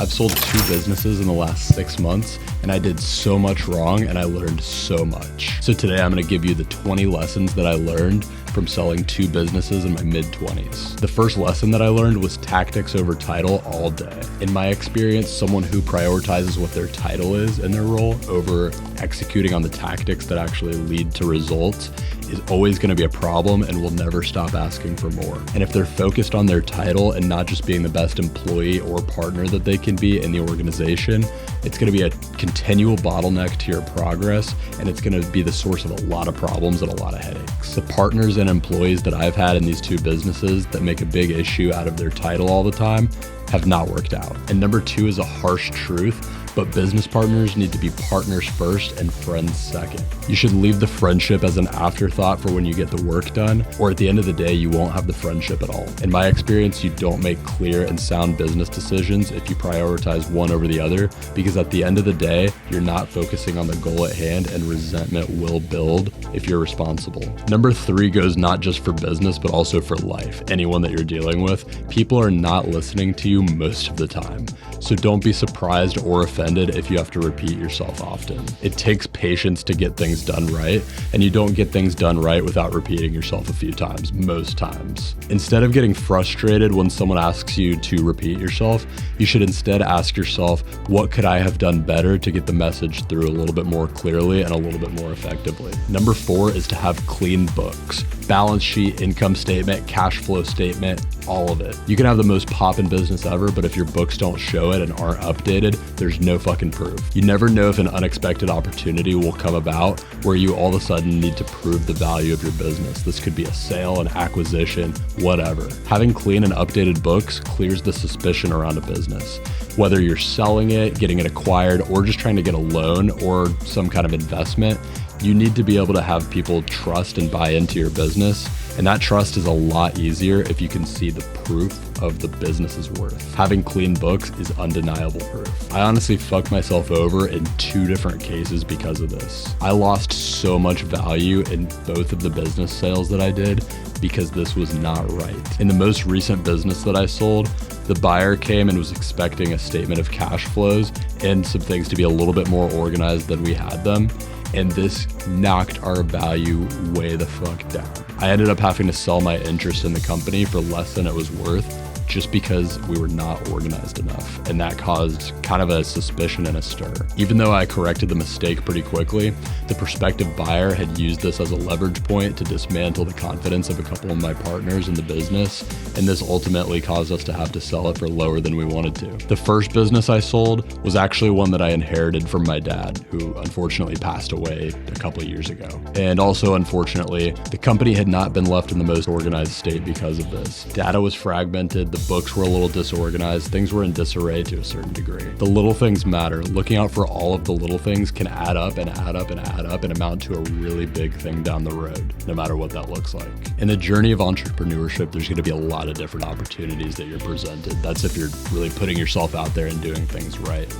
I've sold 2 businesses in the last 6 months, and I did so much wrong and I learned so much. So today I'm going to give you the 20 lessons that I learned from selling 2 businesses in my mid-20s. The first lesson that I learned was tactics over title all day. In my experience, someone who prioritizes what their title is in their role over executing on the tactics that actually lead to results is always going to be a problem and will never stop asking for more. And if they're focused on their title and not just being the best employee or partner that they can be in the organization, it's going to be a continual bottleneck to your progress, and it's going to be the source of a lot of problems and a lot of headaches. The partners and employees that I've had in these 2 businesses that make a big issue out of their title all the time have not worked out. And number 2 is a harsh truth, but business partners need to be partners first and friends second. You should leave the friendship as an afterthought for when you get the work done, or at the end of the day, you won't have the friendship at all. In my experience, you don't make clear and sound business decisions if you prioritize one over the other, because at the end of the day, you're not focusing on the goal at hand, and resentment will build if you're responsible. Number 3 goes not just for business, but also for life. Anyone that you're dealing with, people are not listening to you most of the time. So don't be surprised or offended if you have to repeat yourself often. It takes patience to get things done right, and you don't get things done right without repeating yourself a few times, most times. Instead of getting frustrated when someone asks you to repeat yourself, you should instead ask yourself, what could I have done better to get the message through a little bit more clearly and a little bit more effectively? Number 4 is to have clean books. Balance sheet, income statement, cash flow statement, all of it. You can have the most poppin' business ever, but if your books don't show it and aren't updated, there's no fucking proof. You never know if an unexpected opportunity will come about where you all of a sudden need to prove the value of your business. This could be a sale, an acquisition, whatever. Having clean and updated books clears the suspicion around a business. Whether you're selling it, getting it acquired, or just trying to get a loan or some kind of investment, you need to be able to have people trust and buy into your business. And that trust is a lot easier if you can see the proof of the business's worth. Having clean books is undeniable proof. I honestly fucked myself over in 2 different cases because of this. I lost so much value in both of the business sales that I did because this was not right. In the most recent business that I sold, the buyer came and was expecting a statement of cash flows and some things to be a little bit more organized than we had them. And this knocked our value way the fuck down. I ended up having to sell my interest in the company for less than it was worth just because we were not organized enough. And that caused kind of a suspicion and a stir. Even though I corrected the mistake pretty quickly, the prospective buyer had used this as a leverage point to dismantle the confidence of a couple of my partners in the business. And this ultimately caused us to have to sell it for lower than we wanted to. The first business I sold was actually one that I inherited from my dad, who unfortunately passed away a couple of years ago. And also, unfortunately, the company had not been left in the most organized state because of this. Data was fragmented, the books were a little disorganized, things were in disarray to a certain degree. The little things matter. Looking out for all of the little things can add up and add up and add up and amount to a really big thing down the road, no matter what that looks like. In the journey of entrepreneurship, there's going to be a lot of different opportunities that you're presented. That's if you're really putting yourself out there and doing things right.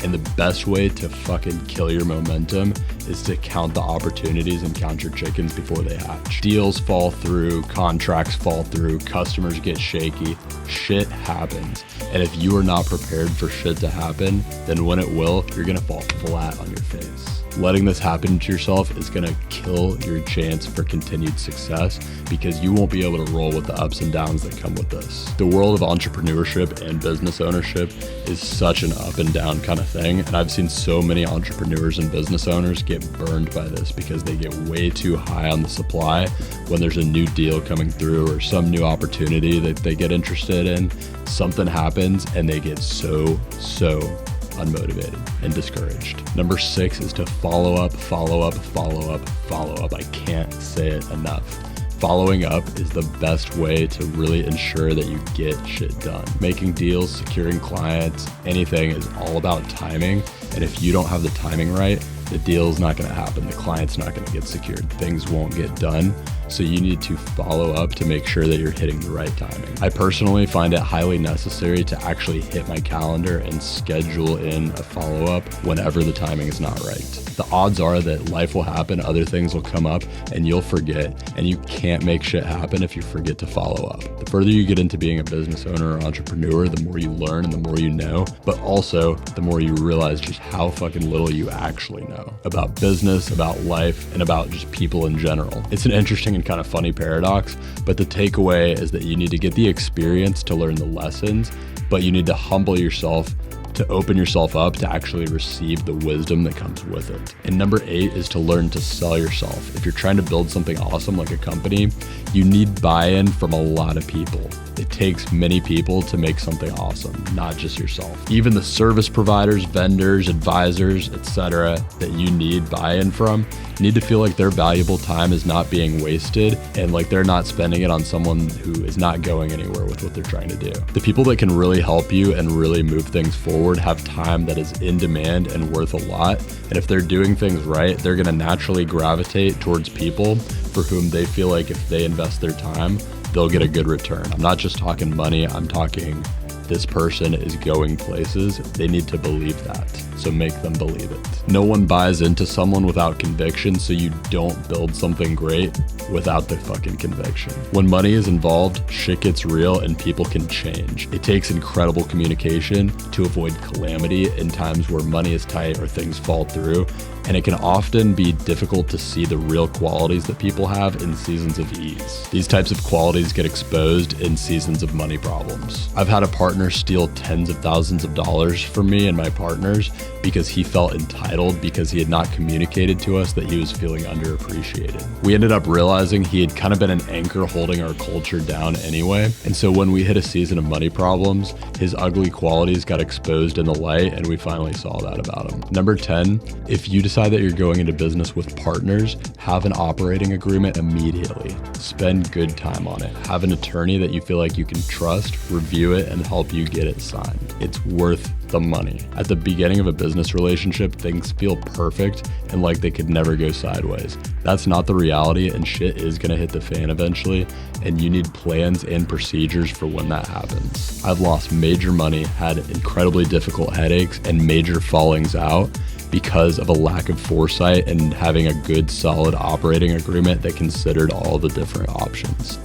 And the best way to fucking kill your momentum is to count the opportunities and count your chickens before they hatch. Deals fall through, contracts fall through, customers get shaky, shit happens. And if you are not prepared for shit to happen, then when it will, you're gonna fall flat on your face. Letting this happen to yourself is gonna kill your chance for continued success because you won't be able to roll with the ups and downs that come with this. The world of entrepreneurship and business ownership is such an up and down kind of thing. And I've seen so many entrepreneurs and business owners get burned by this because they get way too high on the supply when there's a new deal coming through or some new opportunity that they get interested in. Something happens and they get so unmotivated and discouraged. Number 6 is to follow up. I can't say it enough. Following up is the best way to really ensure that you get shit done. Making deals, securing clients, anything is all about timing. And if you don't have the timing right, the deal's not going to happen. The client's not going to get secured. Things won't get done. So you need to follow up to make sure that you're hitting the right timing. I personally find it highly necessary to actually hit my calendar and schedule in a follow-up whenever the timing is not right. The odds are that life will happen, other things will come up, and you'll forget, and you can't make shit happen if you forget to follow up. The further you get into being a business owner or entrepreneur, the more you learn and the more you know, but also the more you realize just how fucking little you actually know about business, about life, and about just people in general. It's an interesting and kind of funny paradox, but the takeaway is that you need to get the experience to learn the lessons, but you need to humble yourself to open yourself up to actually receive the wisdom that comes with it. And number 8 is to learn to sell yourself. If you're trying to build something awesome like a company, you need buy-in from a lot of people. It takes many people to make something awesome, not just yourself. Even the service providers, vendors, advisors, etc., that you need buy-in from need to feel like their valuable time is not being wasted and like they're not spending it on someone who is not going anywhere with what they're trying to do. The people that can really help you and really move things forward have time that is in demand and worth a lot. And if they're doing things right, they're going to naturally gravitate towards people for whom they feel like if they invest their time, they'll get a good return. I'm not just talking money, I'm talking this person is going places. They need to believe that. So make them believe it. No one buys into someone without conviction, so you don't build something great without the fucking conviction. When money is involved, shit gets real and people can change. It takes incredible communication to avoid calamity in times where money is tight or things fall through. And it can often be difficult to see the real qualities that people have in seasons of ease. These types of qualities get exposed in seasons of money problems. I've had a partner steal tens of thousands of dollars from me and my partners because he felt entitled because he had not communicated to us that he was feeling underappreciated. We ended up realizing he had kind of been an anchor holding our culture down anyway. And so when we hit a season of money problems, his ugly qualities got exposed in the light and we finally saw that about him. Number 10, if you decide that you're going into business with partners, have an operating agreement immediately. Spend good time on it. Have an attorney that you feel like you can trust, review it, and help you get it signed. It's worth the money. At the beginning of a business relationship, things feel perfect and like they could never go sideways. That's not the reality, and shit is gonna hit the fan eventually, and you need plans and procedures for when that happens. I've lost major money, had incredibly difficult headaches, and major fallings out because of a lack of foresight and having a good, solid operating agreement that considered all the different options.